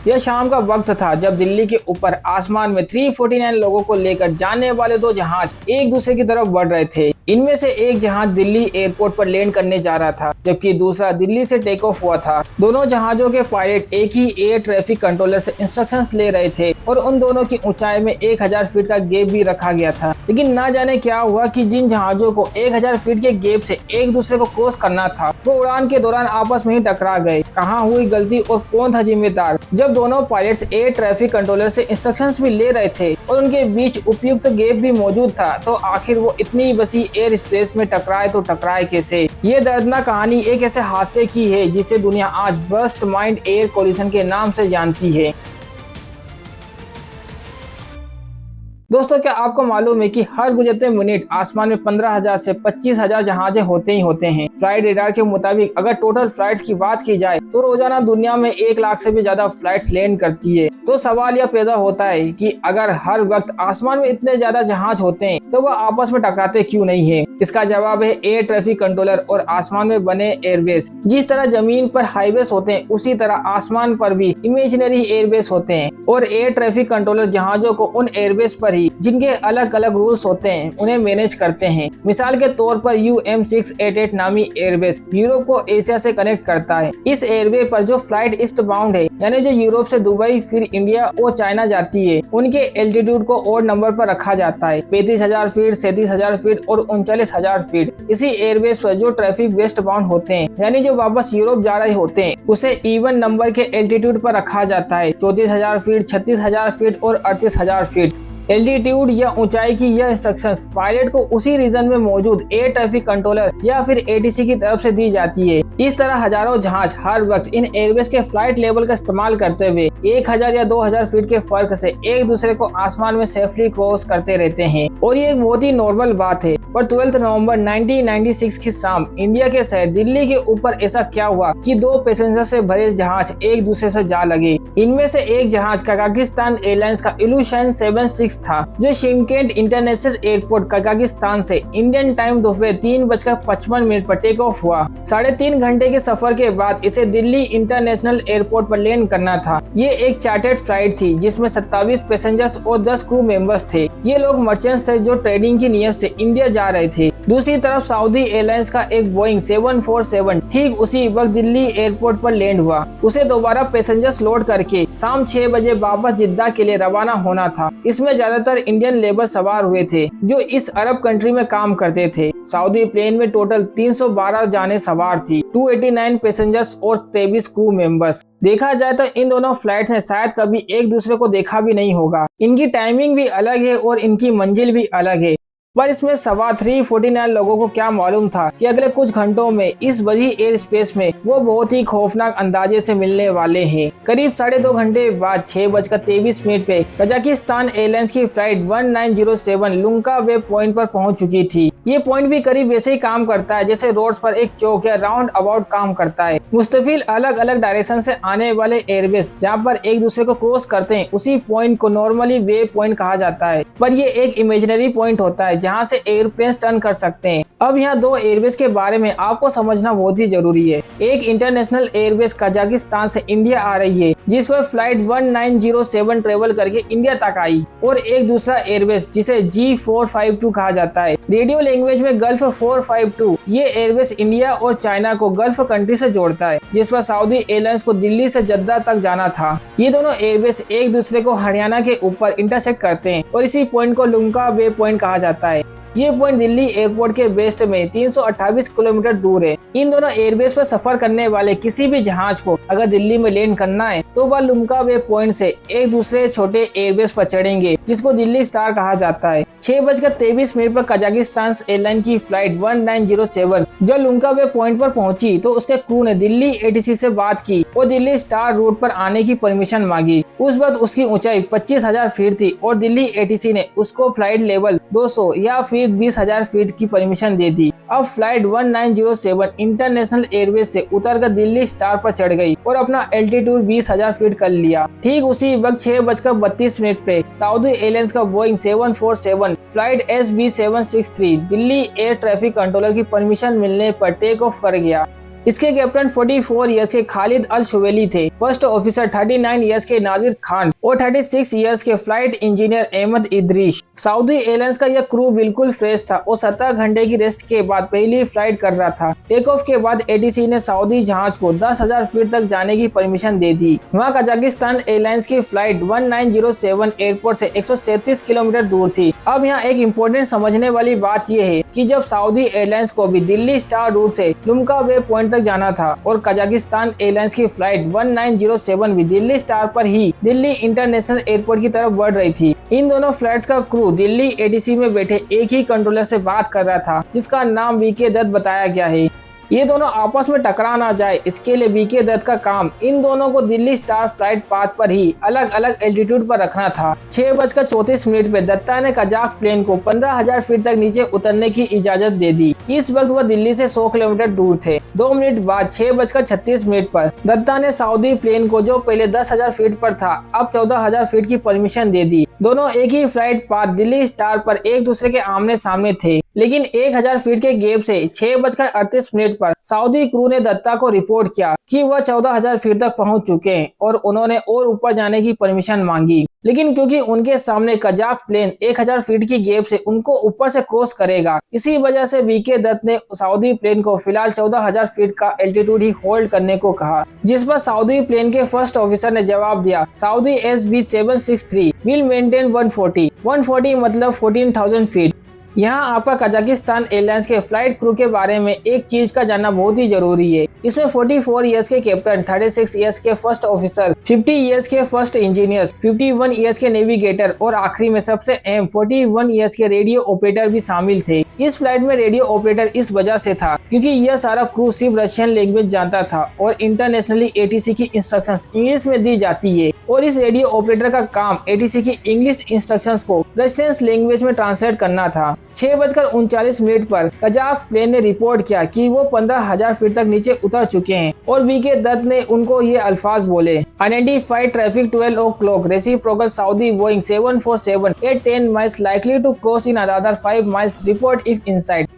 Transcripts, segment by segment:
यह शाम का वक्त था जब दिल्ली के ऊपर आसमान में 349 लोगों को लेकर जाने वाले दो जहाज एक दूसरे की तरफ बढ़ रहे थे। इनमें से एक जहाज दिल्ली एयरपोर्ट पर लैंड करने जा रहा था, जबकि दूसरा दिल्ली से टेक ऑफ हुआ था। दोनों जहाजों के पायलट एक ही एयर ट्रैफिक कंट्रोलर से इंस्ट्रक्शंस ले रहे थे और उन दोनों की ऊंचाई में 1000 फीट का गैप भी रखा गया था। लेकिन ना जाने क्या हुआ कि जिन जहाजों को 1000 फीट के गैप से एक दूसरे को क्रॉस करना था, वो उड़ान के दौरान आपस में ही टकरा गए। कहाँ हुई गलती और कौन था जिम्मेदार? जब दोनों पायलट्स एयर ट्रैफिक कंट्रोलर से इंस्ट्रक्शंस भी ले रहे थे और उनके बीच उपयुक्त गैप भी मौजूद था, तो आखिर वो इतनी बसी एयर स्पेस में टकराए तो टकराए कैसे? ये दर्दनाक कहानी एक ऐसे हादसे की है जिसे दुनिया आज बर्स्ट माइंड एयर कोलिजन के नाम से जानती है। दोस्तों, क्या आपको मालूम है कि हर गुजरते मिनट आसमान में 15,000 से 25,000 जहाजें होते ही होते हैं। फ्लाइट रेडार के मुताबिक अगर टोटल फ्लाइट्स की बात की जाए तो रोजाना दुनिया में 1 लाख से भी ज्यादा फ्लाइट्स लैंड करती है। तो सवाल यह पैदा होता है कि अगर हर वक्त आसमान में इतने ज्यादा जहाज होते हैं तो वह आपस में टकराते क्यों नहीं है? इसका जवाब है एयर ट्रैफिक कंट्रोलर और आसमान में बने एयरबेस। जिस तरह जमीन पर हाईवेज होते हैं, उसी तरह आसमान पर भी इमेजिनरी एयरबेस होते हैं और एयर ट्रैफिक कंट्रोलर जहाजों को उन एयरबेस पर ही जिनके अलग अलग रूल्स होते हैं उन्हें मैनेज करते हैं। मिसाल के तौर पर UM688 नामी एयरबेस यूरोप को एशिया से कनेक्ट करता है। इस एयरवे पर जो फ्लाइट ईस्ट बाउंड है, यानी जो यूरोप से दुबई फिर इंडिया और चाइना जाती है, उनके एल्टीट्यूड को ओड नंबर पर रखा जाता है। 35,000 फीट, 37,000 फीट और 39,000 फीट। इसी एयरबेस पर जो ट्रैफिक वेस्ट बाउंड होते हैं, यानी जो वापस यूरोप जा रहे होते हैं, उसे इवन नंबर के एल्टीट्यूड पर रखा जाता है। 34,000 फीट, 36,000 फीट और 38,000 फीट। एल्टीट्यूड या ऊंचाई की यह इंस्ट्रक्शंस पायलट को उसी रीजन में मौजूद एयर ट्रैफिक कंट्रोलर या फिर ATC की तरफ से दी जाती है। इस तरह हजारों जहाज हर वक्त इन एयरबेस के फ्लाइट लेवल का इस्तेमाल करते हुए 1000 या 2000 फीट के फर्क से एक दूसरे को आसमान में सेफली क्रॉस करते रहते हैं और ये एक बहुत ही नॉर्मल बात है। पर 12 नवंबर 1996 की शाम इंडिया के शहर दिल्ली के ऊपर ऐसा क्या हुआ कि 2 पैसेंजर से भरे जहाज एक दूसरे से जा लगे। इनमें से एक जहाज कजाकिस्तान एयरलाइंस का इल्यूशन 76 था, जो शिमकेट इंटरनेशनल एयरपोर्ट कजाकिस्तान से इंडियन टाइम दोपहर 3:55 पर टेक ऑफ हुआ। 3.5 घंटे के सफर के बाद इसे दिल्ली इंटरनेशनल एयरपोर्ट पर लैंड करना था। ये एक चार्टर्ड फ्लाइट थी जिसमें 27 पैसेंजर्स और 10 क्रू मेंबर्स थे। ये लोग मर्चेंट्स थे जो ट्रेडिंग की नियत से इंडिया जा रहे थे। दूसरी तरफ सऊदी एयरलाइंस का एक बोइंग 747 ठीक उसी वक्त दिल्ली एयरपोर्ट पर लैंड हुआ। उसे दोबारा पैसेंजर्स लोड करके शाम 6 बजे वापस जिद्दा के लिए रवाना होना था। इसमें ज्यादातर इंडियन लेबर सवार हुए थे जो इस अरब कंट्री में काम करते थे। सऊदी प्लेन में टोटल 312 जाने सवार थी, 289 पैसेंजर्स और 23 क्रू मेंबर्स। देखा जाए तो इन दोनों फ्लाइट्स ने शायद कभी एक दूसरे को देखा भी नहीं होगा। इनकी टाइमिंग भी अलग है और इनकी मंजिल भी अलग है। पर इसमें सवार 349 लोगों को क्या मालूम था कि अगले कुछ घंटों में इस बड़ी एयर स्पेस में वो बहुत ही खौफनाक अंदाजे से मिलने वाले हैं। करीब 2.5 घंटे बाद 6:23 पे कजाकिस्तान एयरलाइंस की फ्लाइट 1907 लुंका वे पॉइंट पर पहुंच चुकी थी। ये पॉइंट भी करीब वैसे ही काम करता है जैसे रोड्स पर एक चौक या राउंड अबाउट काम करता है। मुस्तफिल अलग अलग डायरेक्शन से आने वाले एयरबेस जहाँ पर एक दूसरे को क्रॉस करते हैं, उसी पॉइंट को नॉर्मली वे पॉइंट कहा जाता है। पर ये एक इमेजिनरी पॉइंट होता है जहाँ से एयरप्लेन्स टर्न कर सकते हैं। अब यहाँ 2 एयरबेस के बारे में आपको समझना बहुत ही जरूरी है। एक इंटरनेशनल एयरबेस कजाकिस्तान से इंडिया आ रही है, जिस पर फ्लाइट 1907 ट्रेवल करके इंडिया तक आई, और एक दूसरा एयरबेस जिसे G452 कहा जाता है, रेडियो लैंग्वेज में गल्फ 452। ये एयरबेस इंडिया और चाइना को गल्फ कंट्री से जोड़ता है, जिस पर सऊदी एयरलाइंस को दिल्ली से जद्दा तक जाना था। ये दोनों एयरबेस एक दूसरे को हरियाणा के ऊपर इंटरसेक्ट करते हैं और इसी पॉइंट को लुंका वे पॉइंट कहा जाता है। ये पॉइंट दिल्ली एयरपोर्ट के वेस्ट में 328 किलोमीटर दूर है। इन दोनों एयरबेस पर सफर करने वाले किसी भी जहाज को अगर दिल्ली में लैंड करना है तो वह लुंका वे पॉइंट से एक दूसरे छोटे एयरबेस पर चढ़ेंगे, जिसको दिल्ली स्टार कहा जाता है। 6:23 पर कजाकिस्तान एयरलाइन की फ्लाइट 1907 जब लुंका वे पॉइंट पर पहुंची तो उसके क्रू ने दिल्ली ATC से बात की और दिल्ली स्टार रूट पर आने की परमिशन मांगी। उस वक्त उसकी ऊंचाई 25,000 फीट थी और दिल्ली ATC ने उसको फ्लाइट लेवल 200 या फिर 20,000 फीट की परमिशन दे दी। अब फ्लाइट 1907 इंटरनेशनल एयरवेज से उतरकर दिल्ली स्टार पर चढ़ गई और अपना एल्टीट्यूड 20,000 फीट कर लिया। ठीक उसी वक्त 6:32 पे सऊदी एयरलाइंस का Boeing 747 flight SB763 Delhi air traffic controller की परमिशन मिलने पर टेक ऑफ कर गया। इसके कैप्टन 44 इयर्स के खालिद अल शुवेली थे। फर्स्ट ऑफिसर 39 इयर्स के नाजिर खान और 36 इयर्स के flight engineer Ahmed Idrees. Saudi Airlines का यह क्रू बिल्कुल फ्रेश था और 17 घंटे की रेस्ट के बाद पहली फ्लाइट कर रहा था। टेक ऑफ के बाद एटीसी ने सऊदी जहाज को 10,000 फीट तक जाने की परमिशन दे दी। वहाँ कजाकिस्तान एयरलाइंस की फ्लाइट 1907 एयरपोर्ट से 137 किलोमीटर दूर थी। अब यहाँ एक इम्पोर्टेंट समझने वाली बात यह है कि जब सऊदी एयरलाइंस को भी दिल्ली स्टार रूट से लुम्का वे पॉइंट तक जाना था और कजाकिस्तान एयरलाइंस की फ्लाइट 1907 भी दिल्ली स्टार पर ही दिल्ली इंटरनेशनल एयरपोर्ट की तरफ बढ़ रही थी। इन दोनों फ्लाइट्स का क्रू दिल्ली एटीसी में बैठे एक ही कंट्रोलर से बात कर रहा था, जिसका नाम वीके दत्त बताया गया है। ये दोनों आपस में टकरा ना जाए, इसके लिए वीके दत्त का काम इन दोनों को दिल्ली स्टार फ्लाइट पाथ पर ही अलग अलग एल्टीट्यूड पर रखना था। 6:34 पे दत्ता ने कजाक प्लेन को 15,000 फीट तक नीचे उतरने की इजाजत दे दी। इस वक्त वह दिल्ली से 100 किलोमीटर दूर थे। 2 मिनट बाद 6:36 पर दत्ता ने सऊदी प्लेन को, जो पहले 10,000 फीट पर था, अब 14,000 फीट की परमिशन दे दी। दोनों एक ही फ्लाइट पाथ दिल्ली स्टार पर एक दूसरे के आमने सामने थे, लेकिन 1,000 फीट के गैप से 6:38 पर सऊदी क्रू ने दत्ता को रिपोर्ट किया कि वह 14,000 फीट तक पहुंच चुके हैं और उन्होंने और ऊपर जाने की परमिशन मांगी। लेकिन क्योंकि उनके सामने कजाक प्लेन 1,000 फीट की गैप से उनको ऊपर से क्रॉस करेगा, इसी वजह से वीके दत्त ने सऊदी प्लेन को फिलहाल 14,000 फीट का एल्टीट्यूड ही होल्ड करने को कहा, जिस पर सऊदी प्लेन के फर्स्ट ऑफिसर ने जवाब दिया, सऊदी SB763 विल मेंटेन 140 मतलब 14,000 फीट। यहाँ आपका कजाकिस्तान एयरलाइंस के फ्लाइट क्रू के बारे में एक चीज का जानना बहुत ही जरूरी है। इसमें 44 इयर्स के कैप्टन, 36 इयर्स के फर्स्ट ऑफिसर, 50 इयर्स के फर्स्ट इंजीनियर्स, 51 इयर्स के नेविगेटर और आखिरी में सबसे अहम 41 इयर्स के रेडियो ऑपरेटर भी शामिल थे। इस फ्लाइट में रेडियो ऑपरेटर इस वजह से था क्योंकि यह सारा क्रू सिर्फ रशियन लैंग्वेज जानता था और इंटरनेशनली एटीसी की इंस्ट्रक्शंस इंग्लिश में दी जाती है और इस रेडियो ऑपरेटर का काम एटीसी की इंग्लिश इंस्ट्रक्शंस को रशियन लैंग्वेज में ट्रांसलेट करना था। 6:39 पर कजाक प्लेन ने रिपोर्ट किया कि वो 15,000 फीट तक नीचे उतर चुके हैं और वीके दत्त ने उनको ये अल्फाज बोले, identified traffic 12 o'clock reciprocal Saudi Boeing 747 at 10 miles likely to cross in another 5 miles report if inside।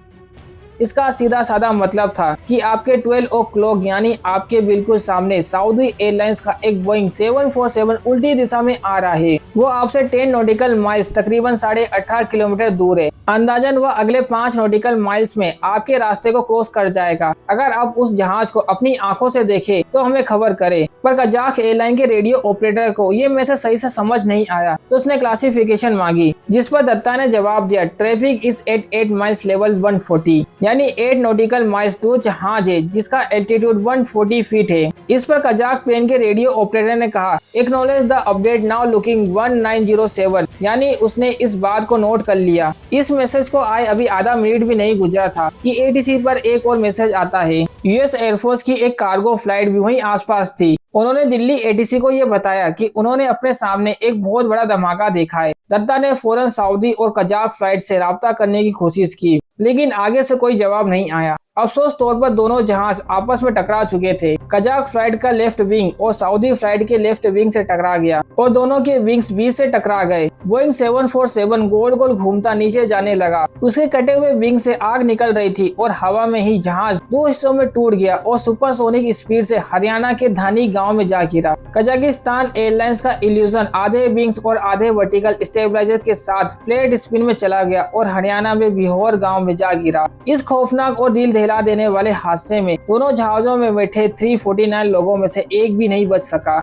इसका सीधा साधा मतलब था कि आपके 12 o'clock यानी आपके बिल्कुल सामने सऊदी एयरलाइंस का एक बोइंग 747 उल्टी दिशा में आ रहा है। वो आपसे 10 नॉटिकल माइल्स तकरीबन 18.5 किलोमीटर दूर है। अंदाजन वह अगले 5 नॉटिकल माइल्स में आपके रास्ते को क्रॉस कर जाएगा। अगर आप उस जहाज को अपनी आंखों से देखें तो हमें खबर करें। पर कजाक एयरलाइन के रेडियो ऑपरेटर को ये मैसेज सही से समझ नहीं आया तो उसने क्लासिफिकेशन मांगी, जिस पर दत्ता ने जवाब दिया, traffic is at 8 miles level 140 यानी 8 नॉटिकल माइल्स दूर जहाज है जिसका एल्टीट्यूड 140 फीट है। इस पर कजाक प्लेन के रेडियो ऑपरेटर ने कहा, acknowledge the update now looking 1907 यानी उसने इस बात को नोट कर लिया। इस मैसेज को आए अभी आधा मिनट भी नहीं गुजरा था कि एटीसी पर एक और मैसेज आता है। यूएस एयरफोर्स की एक कार्गो फ्लाइट भी वहीं आसपास थी। उन्होंने दिल्ली एटीसी को ये बताया कि उन्होंने अपने सामने एक बहुत बड़ा धमाका देखा है। दत्ता ने फौरन सऊदी और कजाक फ्लाइट से राब्ता करने की कोशिश की, लेकिन आगे से कोई जवाब नहीं आया। अफसोस तौर पर दोनों जहाज आपस में टकरा चुके थे। कजाक फ्लाइट का लेफ्ट विंग और सऊदी फ्लाइट के लेफ्ट विंग से टकरा गया और दोनों के विंग्स बीच से टकरा गए। बोइंग 747 गोल गोल घूमता नीचे जाने लगा। उसके कटे हुए विंग से आग निकल रही थी और हवा में ही जहाज 2 हिस्सों में टूट गया और सुपरसोनिक स्पीड से हरियाणा के धानी गाँव में जा गिरा। कजाकिस्तान एयरलाइंस का इल्यूजन आधे विंग्स और आधे वर्टिकल स्टेबलाइजर के साथ फ्लैट स्पिन में चला गया और हरियाणा में बिहोर गाँव में जा गिरा। इस खौफनाक और दिल दहला देने वाले हादसे में दोनों जहाजों में बैठे 349 लोगों में से एक भी नहीं बच सका।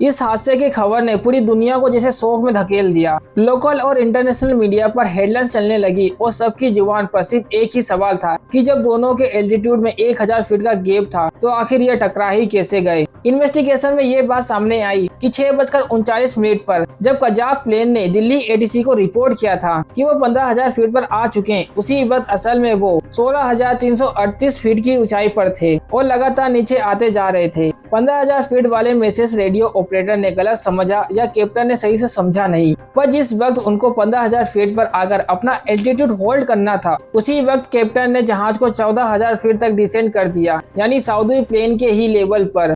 इस हादसे की खबर ने पूरी दुनिया को जैसे शोक में धकेल दिया। लोकल और इंटरनेशनल मीडिया पर हेडलाइंस चलने लगी और सबकी जुबान पर सिर्फ एक ही सवाल था कि जब दोनों के एल्टीट्यूड में 1,000 फीट का गैप था तो आखिर ये टकरा ही कैसे गए। इन्वेस्टिगेशन में ये बात सामने आई कि 6:39 पर जब कजाक प्लेन ने दिल्ली एटीसी को रिपोर्ट किया था कि वो 15,000 फीट पर आ चुके हैं, उसी वक्त असल में वो 16,338 फीट की ऊंचाई पर थे और लगातार नीचे आते जा रहे थे। 15,000 फीट वाले मैसेज रेडियो ऑपरेटर ने गलत समझा या कैप्टन ने सही से समझा नहीं, पर जिस वक्त उनको 15,000 फीट पर आकर अपना एल्टीट्यूड होल्ड करना था, उसी वक्त कैप्टन ने जहाज को 14,000 फीट तक डिसेंड कर दिया, यानी सऊदी प्लेन के ही लेवल पर।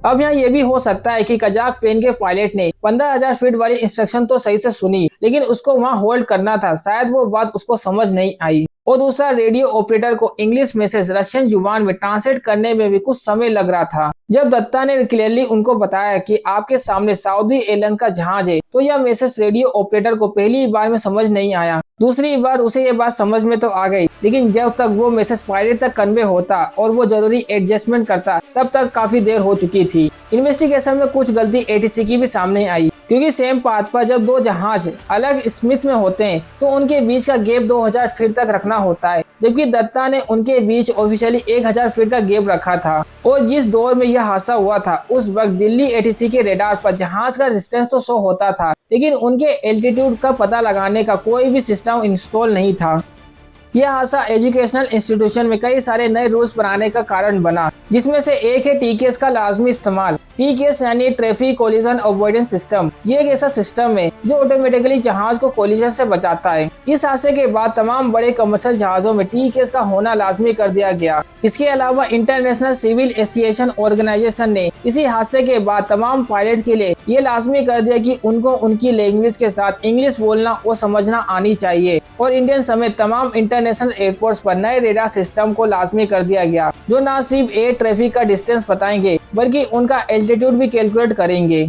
अब यहाँ ये भी हो सकता है कि कजाक प्लेन के पायलट ने 15,000 फीट वाली इंस्ट्रक्शन तो सही से सुनी, लेकिन उसको वहाँ होल्ड करना था, शायद वो बात उसको समझ नहीं आई। और दूसरा रेडियो ऑपरेटर को इंग्लिश मैसेज रशियन जुबान में ट्रांसलेट करने में भी कुछ समय लग रहा था। जब दत्ता ने क्लियरली उनको बताया कि आपके सामने सऊदी एयरलाइंस का जहाज है, तो यह मैसेज रेडियो ऑपरेटर को पहली बार में समझ नहीं आया। दूसरी बार उसे ये बात समझ में तो आ गई, लेकिन जब तक वो मैसेज पायलट तक कन्वे होता और वो जरूरी एडजस्टमेंट करता, तब तक काफी देर हो चुकी थी। इन्वेस्टिगेशन में कुछ गलती एटीसी की भी सामने आई, क्योंकि सेम पाथ पर जब दो जहाज अलग स्मिथ में होते हैं तो उनके बीच का गैप 2000 फीट तक रखना होता है, जबकि दत्ता ने उनके बीच ऑफिशियली 1000 फीट का गैप रखा था। और जिस दौर में यह हादसा हुआ था, उस वक्त दिल्ली एटीसी के रेडार पर जहाज का डिस्टेंस तो शो होता था, लेकिन उनके एल्टीट्यूड का पता लगाने का कोई भी सिस्टम इंस्टॉल नहीं था। यह हादसा एजुकेशनल इंस्टीट्यूशन में कई सारे नए रूल्स बनाने का कारण बना, जिसमें से एक है टीकेएस का लाजमी इस्तेमाल। टीकेएस यानी ट्रैफिक कोलिजन अवॉइडेंस सिस्टम। ये एक ऐसा सिस्टम है जो ऑटोमेटिकली जहाज को कोलिजन से बचाता है। इस हादसे के बाद तमाम बड़े कमर्शियल जहाजों में टीकेएस का होना लाजमी कर दिया गया। इसके अलावा इंटरनेशनल सिविल एविएशन ऑर्गेनाइजेशन ने इसी हादसे के बाद तमाम पायलट के लिए ये लाजमी कर दिया कि उनको उनकी लैंग्वेज के साथ इंग्लिश बोलना और समझना आनी चाहिए। और इंडियन समेत तमाम इंटरनेशनल एयरपोर्ट्स पर नए रेडार सिस्टम को लाजमी कर दिया गया, जो न सिर्फ एयर ट्रैफिक का डिस्टेंस बताएंगे बल्कि उनका एल्टीट्यूड भी कैलकुलेट करेंगे।